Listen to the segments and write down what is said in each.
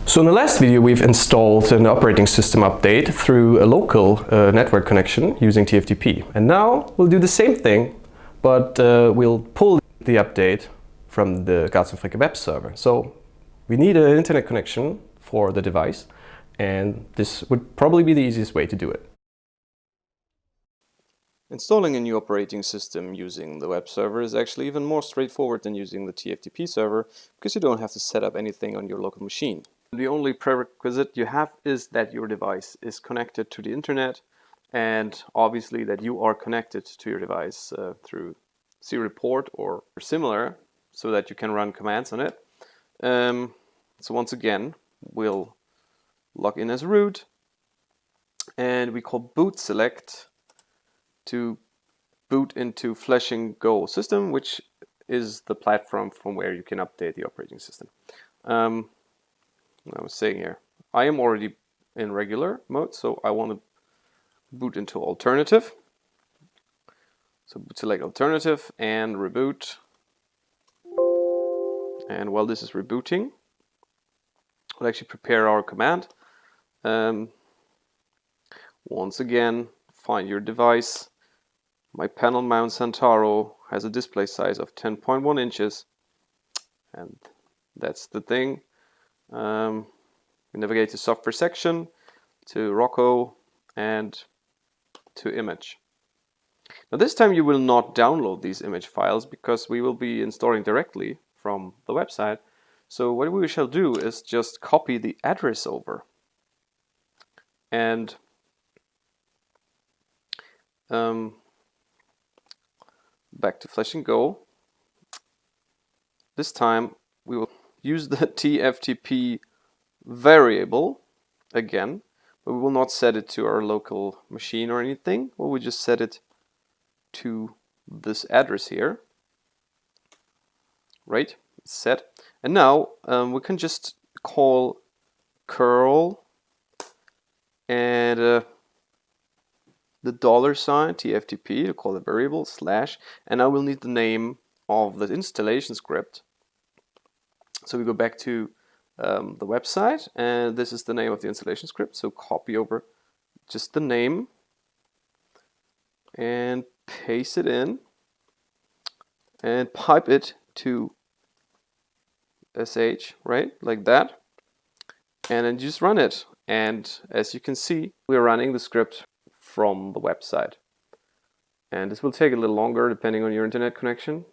So in the last video we've installed an operating system update through a local network connection using TFTP. And now we'll do the same thing, but we'll pull the update from the Garz Fricke web server. So we need an internet connection for the device, and this would probably be the easiest way to do it. Installing a new operating system using the web server is actually even more straightforward than using the TFTP server, because you don't have to set up anything on your local machine. The only prerequisite you have is that your device is connected to the internet, and obviously that you are connected to your device through serial port or similar, so that you can run commands on it. So once again, we'll log in as root, and we call boot select to boot into Flash and Go system, which is the platform from where you can update the operating system. I was saying here, I am already in regular mode, so I want to boot into alternative. So select alternative and reboot. And while this is rebooting, we'll actually prepare our command. Once again, find your device. My panel mount Santaro has a display size of 10.1 inches. And that's the thing. We navigate to software section, to Rocco, and to image. Now this time you will not download these image files, because we will be installing directly from the website. So what we shall do is just copy the address over, and back to Flash and Go. This time we will use the TFTP variable again, but we will not set it to our local machine or anything. We will just set it to this address here. Right, it's set. And now we can just call curl and the $ TFTP to call the variable slash, and I will need the name of the installation script. So we go back to the website, and this is the name of the installation script. So copy over just the name and paste it in and pipe it to sh, right, like that, and then just run it. And as you can see, we're running the script from the website, and this will take a little longer depending on your internet connection,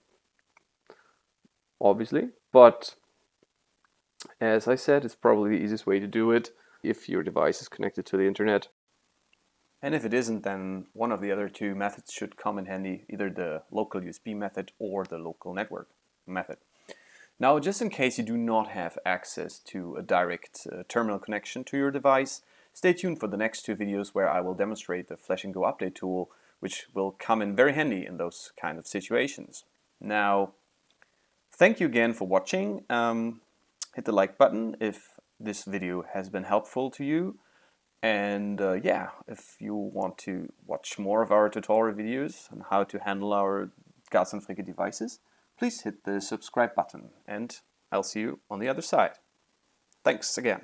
obviously, but as I said, it's probably the easiest way to do it if your device is connected to the internet. And if it isn't, then one of the other two methods should come in handy, either the local USB method or the local network method. Now, just in case you do not have access to a direct terminal connection to your device, stay tuned for the next two videos where I will demonstrate the Flash and Go update tool, which will come in very handy in those kind of situations. Now, thank you again for watching. Hit the like button if this video has been helpful to you. And yeah, if you want to watch more of our tutorial videos on how to handle our Garz Fricke devices, please hit the subscribe button, and I'll see you on the other side. Thanks again.